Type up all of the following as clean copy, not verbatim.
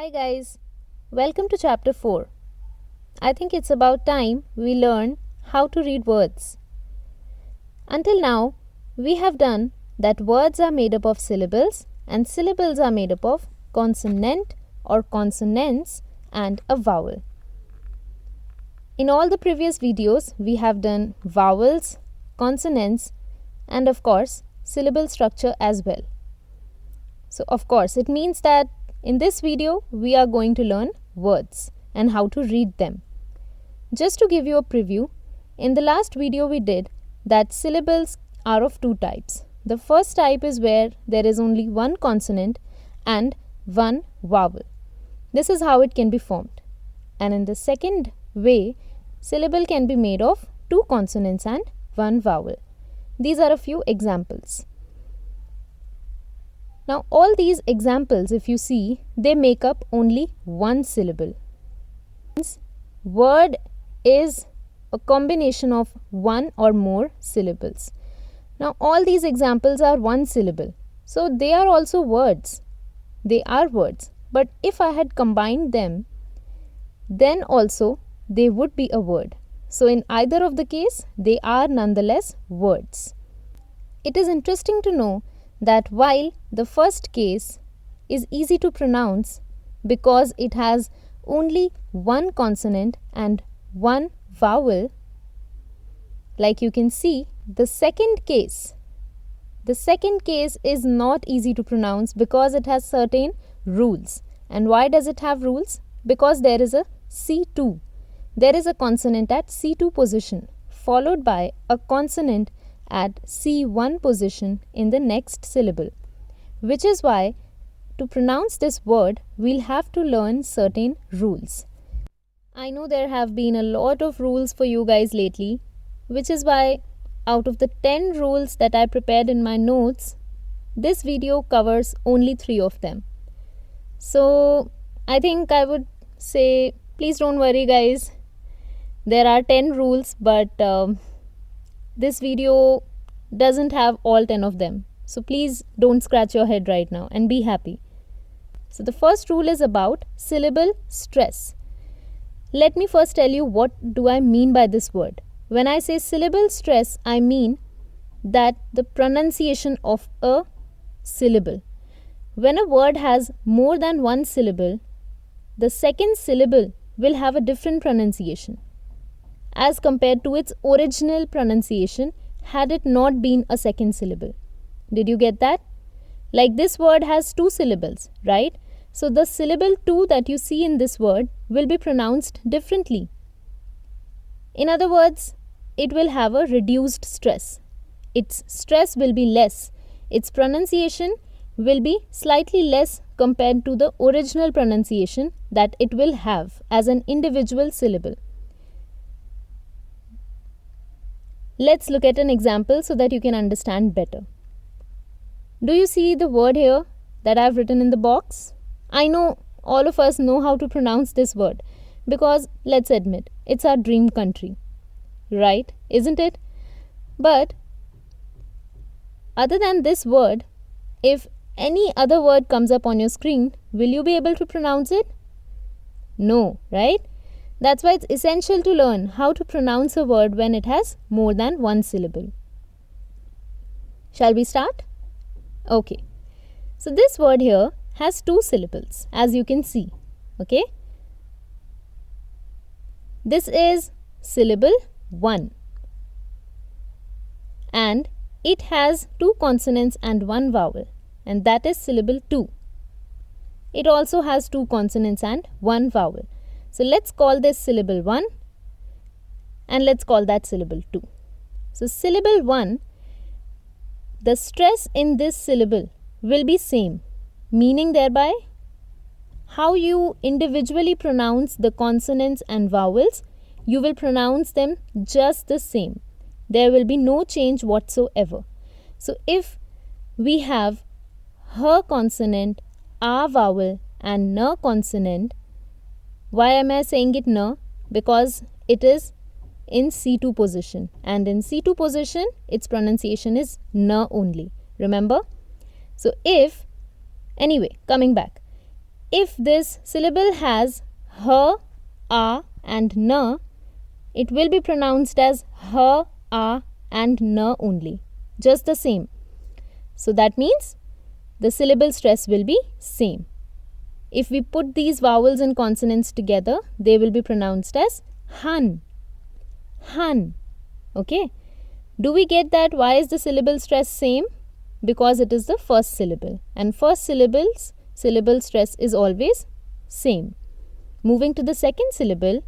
Hi guys, welcome to chapter 4. I think it's about time we learn how to read words. Until now, we have done that words are made up of syllables and syllables are made up of consonant or consonants and a vowel. In all the previous videos, we have done vowels, consonants and of course syllable structure as well. So of course it means that in this video, we are going to learn words and how to read them. Just to give you a preview, in the last video we did that syllables are of two types. The first type is where there is only one consonant and one vowel. This is how it can be formed. And in the second way, syllable can be made of two consonants and one vowel. These are a few examples. Now all these examples, if you see, they make up only one syllable. Word is a combination of one or more syllables. Now all these examples are one syllable. So they are also words. They are words. But if I had combined them, then also they would be a word. So in either of the case, they are nonetheless words. It is interesting to know that while the first case is easy to pronounce because it has only one consonant and one vowel, like you can see, the second case is not easy to pronounce because it has certain rules. And why does it have rules? Because there is a C2. There is a consonant at C2 position followed by a consonant at C1 position in the next syllable, which is why to pronounce this word we'll have to learn certain rules. I know there have been a lot of rules for you guys lately, which is why out of the 10 rules that I prepared in my notes, this video covers only 3 of them. So I think I would say please don't worry guys, there are 10 rules but this video doesn't have all 10 of them. So please don't scratch your head right now and be happy. So the first rule is about syllable stress. Let me first tell you what do I mean by this word. When I say syllable stress, I mean that the pronunciation of a syllable. When a word has more than one syllable, the second syllable will have a different pronunciation as compared to its original pronunciation had it not been a second syllable. Did you get that? Like this word has 2 syllables, right? So the syllable 2 that you see in this word will be pronounced differently. In other words, it will have a reduced stress. Its stress will be less. Its pronunciation will be slightly less compared to the original pronunciation that it will have as an individual syllable. Let's look at an example so that you can understand better. Do you see the word here that I've written in the box? I know all of us know how to pronounce this word because let's admit, it's our dream country, right? Isn't it? But other than this word, if any other word comes up on your screen, will you be able to pronounce it? No, right? That's why it's essential to learn how to pronounce a word when it has more than one syllable. Shall we start? Okay. So this word here has 2 syllables, as you can see. Okay. This is syllable 1. And it has 2 consonants and 1 vowel. And that is syllable 2. It also has 2 consonants and 1 vowel. So let's call this syllable 1 and let's call that syllable 2. So syllable 1, the stress in this syllable will be same, meaning thereby how you individually pronounce the consonants and vowels, you will pronounce them just the same. There will be no change whatsoever. So if we have her consonant, a vowel and n consonant, why am I saying it n? Because it is in C2 position. And in C2 position, its pronunciation is n only. Remember? So if, anyway, coming back. if this syllable has h, a and n, it will be pronounced as h, a and n only. Just the same. So that means the syllable stress will be same. If we put these vowels and consonants together, they will be pronounced as han. Han. Okay. Do we get that? Why is the syllable stress same? Because it is the first syllable. And first syllable's syllable stress is always same. Moving to the second syllable,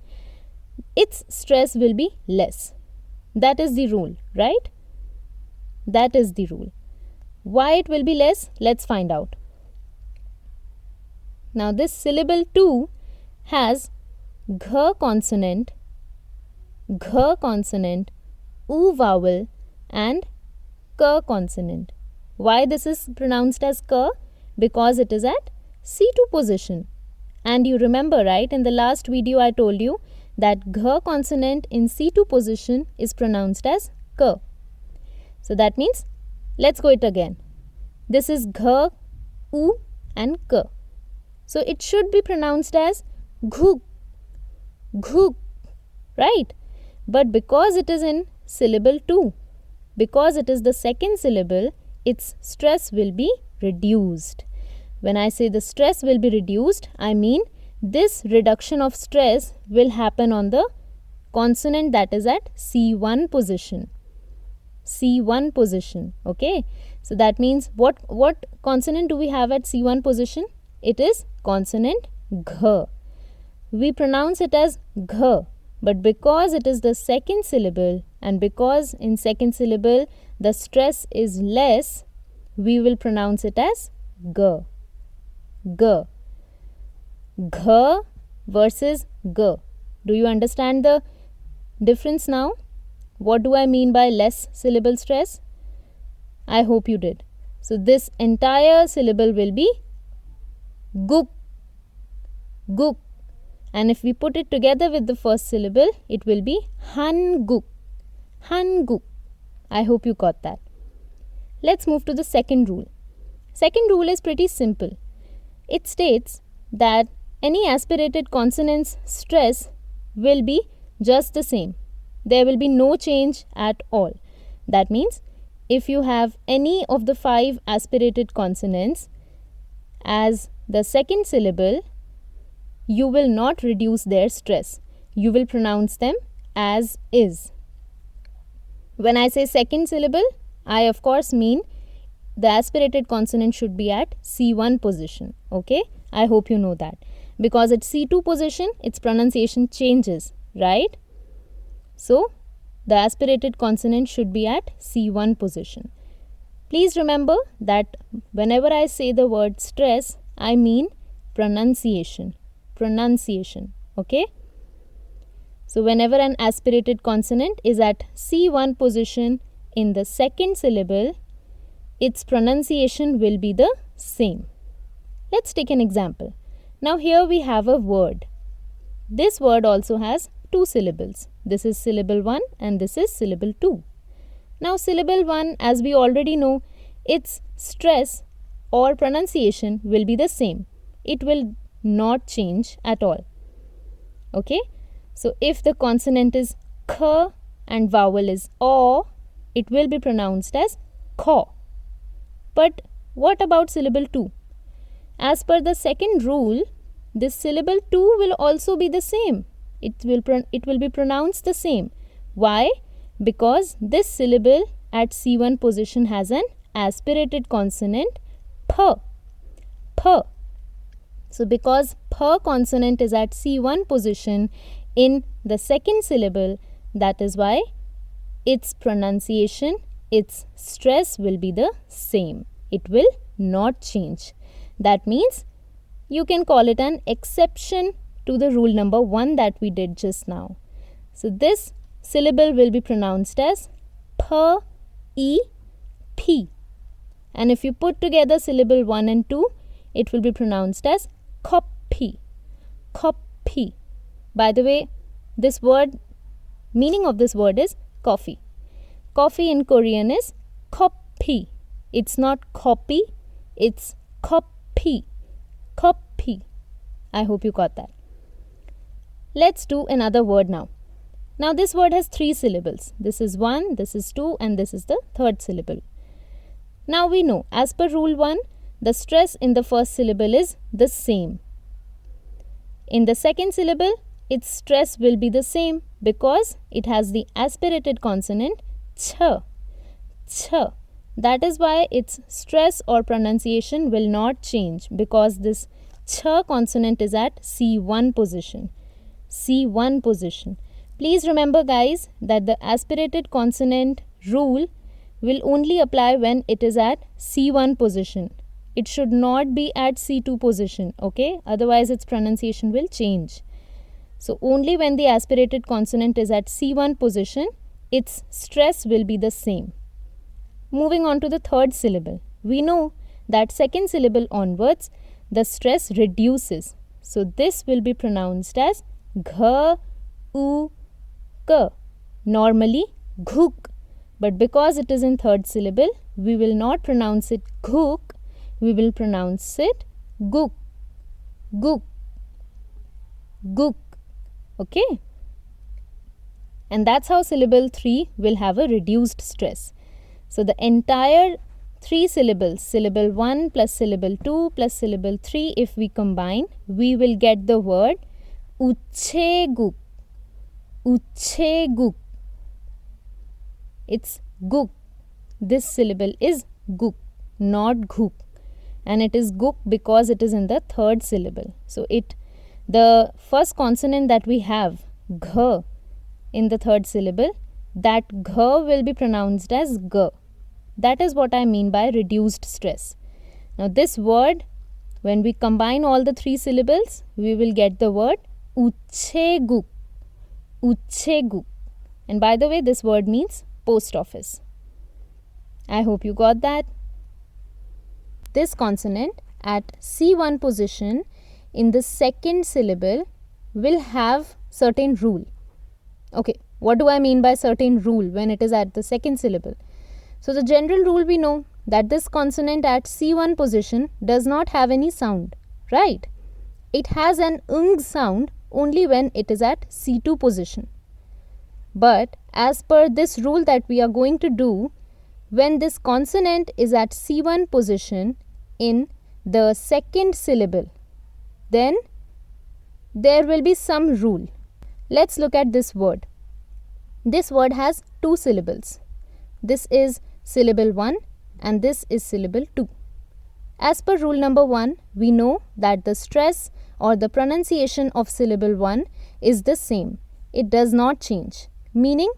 its stress will be less. That is the rule, right? That is the rule. Why it will be less? Let's find out. Now this syllable 2 has gh consonant, u vowel and k consonant. Why this is pronounced as k? Because it is at C2 position. And you remember, right, in the last video I told you that gh consonant in C2 position is pronounced as k. So that means, let's go it again. This is gh, u and k. So it should be pronounced as ghuk, ghuk, right? But because it is in syllable 2, because it is the second syllable, its stress will be reduced. When I say the stress will be reduced, I mean this reduction of stress will happen on the consonant that is at C1 position. C1 position, okay? So that means what consonant do we have at C1 position? It is consonant gh. We pronounce it as gh, but because it is the second syllable and because in second syllable the stress is less, we will pronounce it as g. G. Gh versus g. Do you understand the difference now? What do I mean by less syllable stress? I hope you did. So this entire syllable will be guk, guk. And if we put it together with the first syllable, it will be han guk, han guk. I hope you got that. Let's move to the second rule. Second rule is pretty simple. It states that any aspirated consonant's stress will be just the same. There will be no change at all. That means if you have any of the 5 aspirated consonants as the second syllable, you will not reduce their stress. You will pronounce them as is. When I say second syllable, I of course mean the aspirated consonant should be at C1 position. Okay, I hope you know that. Because at C2 position, its pronunciation changes, right? So, the aspirated consonant should be at C1 position. Please remember that whenever I say the word stress, I mean pronunciation. Pronunciation, okay? So, whenever an aspirated consonant is at C1 position in the second syllable, its pronunciation will be the same. Let's take an example. Now here we have a word. This word also has 2 syllables. This is syllable 1 and this is syllable 2. Now syllable 1, as we already know, its stress or pronunciation will be the same. It will not change at all. Okay? So if the consonant is k and vowel is o, it will be pronounced as kho. But what about syllable 2? As per the second rule, this syllable 2 will also be the same. It will be pronounced the same. Why? Because this syllable at C1 position has an aspirated consonant p. P. So because p consonant is at C1 position in the second syllable, that is why its pronunciation, its stress will be the same. It will not change. That means you can call it an exception to the rule number 1 that we did just now. So this syllable will be pronounced as p, e, p. And if you put together syllable 1 and 2, it will be pronounced as copy, copy. By the way, this word, meaning of this word is coffee. Coffee in Korean is copy. It's not copy, it's copy, copy. I hope you got that. Let's do another word now. Now this word has 3 syllables. This is 1, this is 2, and this is the third syllable. Now we know, as per rule 1, the stress in the first syllable is the same. In the second syllable, its stress will be the same because it has the aspirated consonant ch. Ch. That is why its stress or pronunciation will not change, because this ch consonant is at C1 position. C1 position. Please remember guys that the aspirated consonant rule will only apply when it is at C1 position. It should not be at C2 position, okay? Otherwise its pronunciation will change. So only when the aspirated consonant is at C1 position, its stress will be the same. Moving on to the third syllable. We know that second syllable onwards, the stress reduces. So this will be pronounced as gh, u, k. Normally ghuk. But because it is in third syllable, we will not pronounce it ghuk. We will pronounce it guk. Guk. Guk. Okay? And that's how syllable 3 will have a reduced stress. So the entire 3 syllables, syllable 1 plus syllable 2 plus syllable 3, if we combine, we will get the word ucheguk. Ucheguk. It's guk. This syllable is guk, not ghuk. And it is guk because it is in the third syllable. So the first consonant that we have, gh, in the third syllable, that gh will be pronounced as g. That is what I mean by reduced stress. Now this word, when we combine all the 3 syllables, we will get the word ucheguk. Ucheguk. And by the way, this word means post office. I hope you got that. This consonant at C1 position in the second syllable will have certain rule. Okay, what do I mean by certain rule when it is at the second syllable? So the general rule we know that this consonant at C1 position does not have any sound, right? It has an ng sound only when it is at C2 position. But as per this rule that we are going to do, when this consonant is at C1 position in the second syllable, then there will be some rule. Let's look at this word. This word has 2 syllables. This is syllable 1 and this is syllable 2. As per rule number 1, we know that the stress or the pronunciation of syllable 1 is the same. It does not change. Meaning,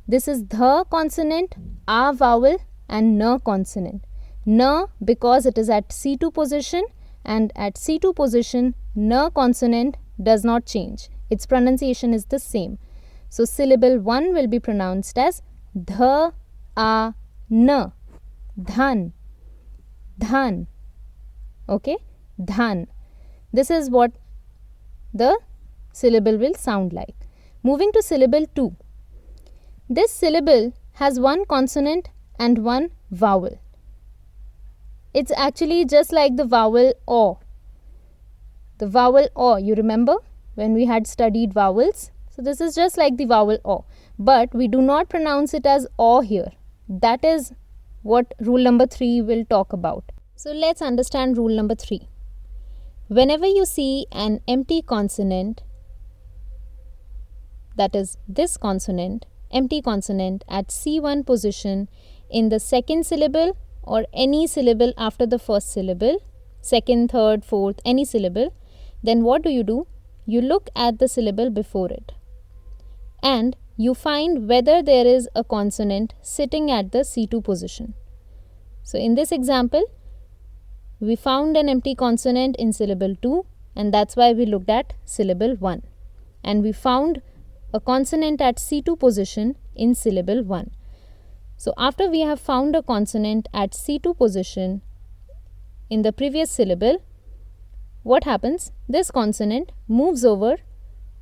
this is the consonant, a vowel and n consonant. N because it is at C2 position, and at C2 position, n consonant does not change. Its pronunciation is the same. So syllable 1 will be pronounced as dh, a, n. Dhan. Dhan. Okay? Dhan. This is what the syllable will sound like. Moving to syllable 2. This syllable has 1 consonant and 1 vowel. It's actually just like the vowel o. The vowel o, you remember when we had studied vowels? So this is just like the vowel o. But we do not pronounce it as o here. That is what rule number 3 will talk about. So let's understand rule number 3. Whenever you see an empty consonant, that is this consonant, empty consonant at C1 position in the second syllable or any syllable after the first syllable, second, third, fourth, any syllable, then what do? You look at the syllable before it and you find whether there is a consonant sitting at the C2 position. So in this example, we found an empty consonant in syllable 2 and that's why we looked at syllable 1. And we found a consonant at C2 position in syllable 1. So after we have found a consonant at C2 position in the previous syllable, what happens? This consonant moves over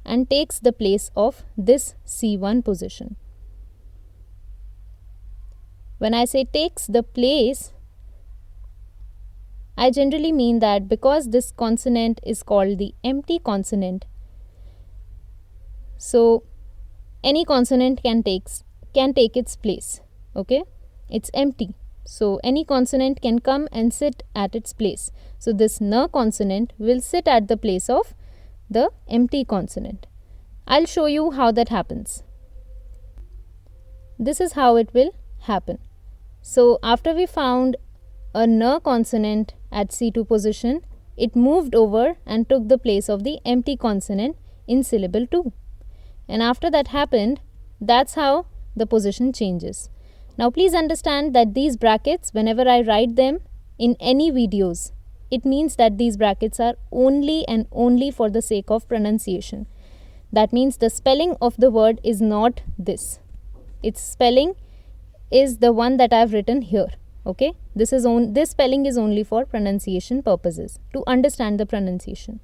and takes the place of this C1 position. When I say takes the place, I generally mean that because this consonant is called the empty consonant, so any consonant can take its place. Okay, it's empty, so any consonant can come and sit at its place. So this n consonant will sit at the place of the empty consonant. I'll show you how that happens. This is how it will happen. So after we found a n consonant at C2 position, it moved over and took the place of the empty consonant in syllable 2. And after that happened, that's how the position changes. Now please understand that these brackets, whenever I write them in any videos, it means that these brackets are only and only for the sake of pronunciation. That means the spelling of the word is not this. Its spelling is the one that I've written here. Okay, this spelling is only for pronunciation purposes, to understand the pronunciation.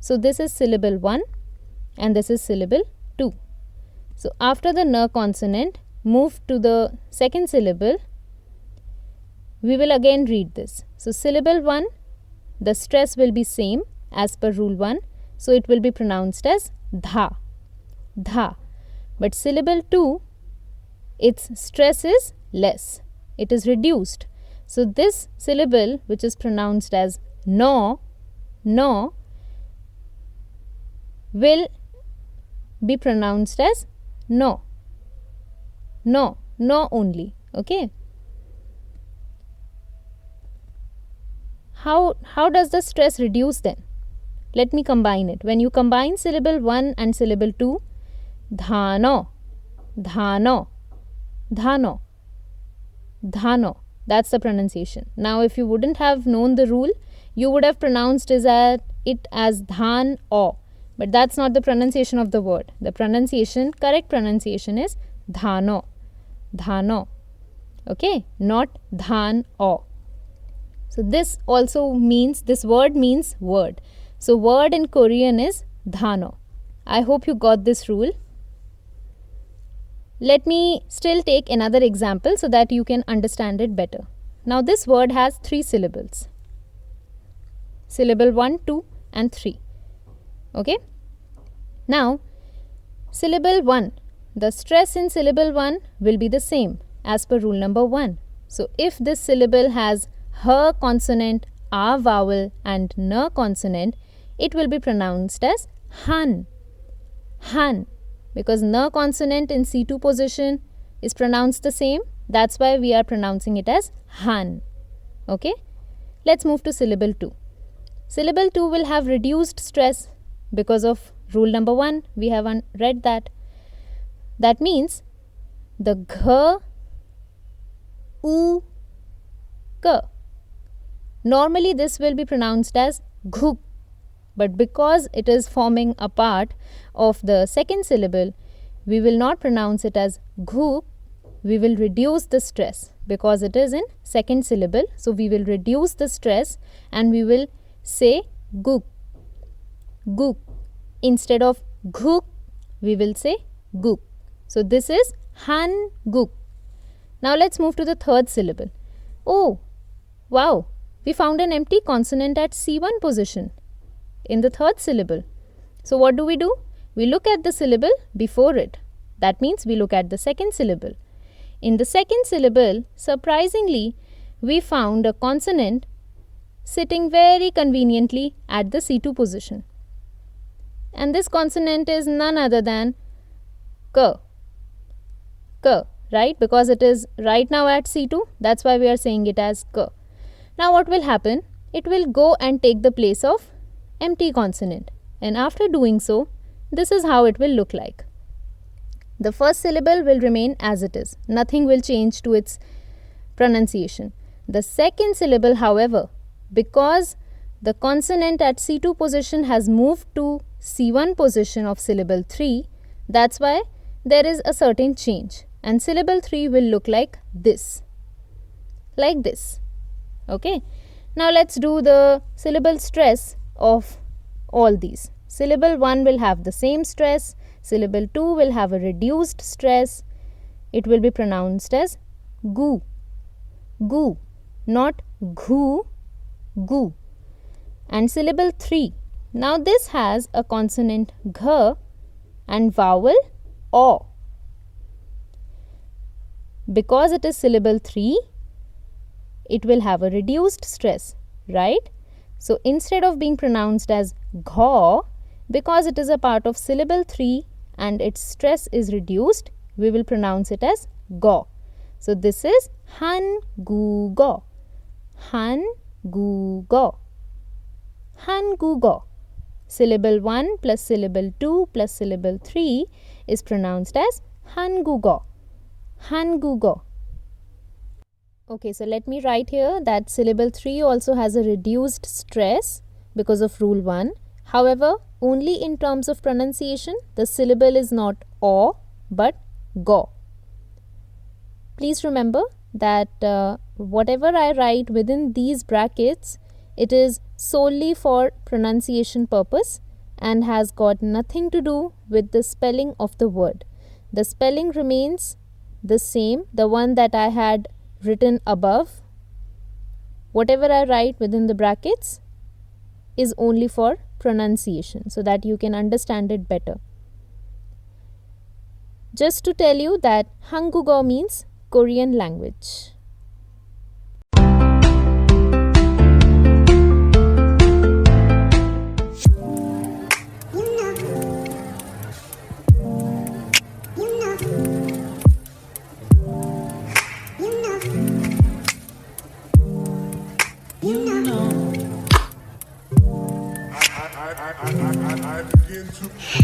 So this is syllable 1 and this is syllable 2. So after the n consonant moved to the second syllable, we will again read this. So syllable 1, the stress will be same as per rule 1. So it will be pronounced as dha, dha. But syllable 2, its stress is less. It is reduced. So this syllable, which is pronounced as no, no, will be pronounced as no, no, no only. Okay. How does the stress reduce then? Let me combine it. When you combine syllable 1 and syllable 2, dhano, dhano, dhano, dhano. That's the pronunciation. Now if you wouldn't have known the rule, you would have pronounced it as dhan o. But that's not the pronunciation of the word. The correct pronunciation is dhano, dhano. Okay, not dhan o. So this word means word. So word in Korean is dhano. I hope you got this rule. Let me still take another example so that you can understand it better. Now this word has 3 syllables. Syllable 1, 2 and 3. Okay. Now syllable 1, the stress in syllable 1 will be the same as per rule number 1. So if this syllable has h consonant, a vowel and n consonant, it will be pronounced as han, han. Because n consonant in C2 position is pronounced the same. That's why we are pronouncing it as han. Okay. Let's move to syllable 2. Syllable 2 will have reduced stress because of rule number 1. We have read that. That means the gh, u, k. Normally this will be pronounced as ghuk. But because it is forming a part of the second syllable, we will not pronounce it as ghuk. We will reduce the stress because it is in second syllable. So we will reduce the stress and we will say guk, guk. Instead of ghuk, we will say guk. So this is han guk. Now let's move to the third syllable. Oh, wow. We found an empty consonant at C1 position in the third syllable. So what do? We look at the syllable before it. That means we look at the second syllable. In the second syllable, surprisingly, we found a consonant sitting very conveniently at the C2 position. And this consonant is none other than k. K, right? Because it is right now at C2, that's why we are saying it as k. Now what will happen? It will go and take the place of empty consonant, and after doing so, this is how it will look like. The first syllable will remain as it is. Nothing will change to its pronunciation. The second syllable, however, because the consonant at C2 position has moved to C1 position of syllable 3, that's why there is a certain change, and syllable 3 will look like this. Like this. Okay. Now let's do the syllable stress of all these. Syllable 1 will have the same stress. Syllable 2 will have a reduced stress. It will be pronounced as gu. Gu. Not ghu. gu. And syllable 3. Now this has a consonant gh and vowel o. Because it is syllable 3, it will have a reduced stress, right? So instead of being pronounced as ghaw, because it is a part of syllable 3 and its stress is reduced, we will pronounce it as gaw. So this is han gu gaw. Han gu gaw. Han gu gaw. Syllable 1 plus syllable 2 plus syllable 3 is pronounced as han gu gaw. Han gu gaw. Okay, so let me write here that syllable 3 also has a reduced stress because of rule 1. However, only in terms of pronunciation, the syllable is not o but go. Please remember that whatever I write within these brackets, it is solely for pronunciation purpose and has got nothing to do with the spelling of the word. The spelling remains the same, the one that I had written above. Whatever I write within the brackets is only for pronunciation so that you can understand it better. Just to tell you that Hangugeo means Korean language. I begin to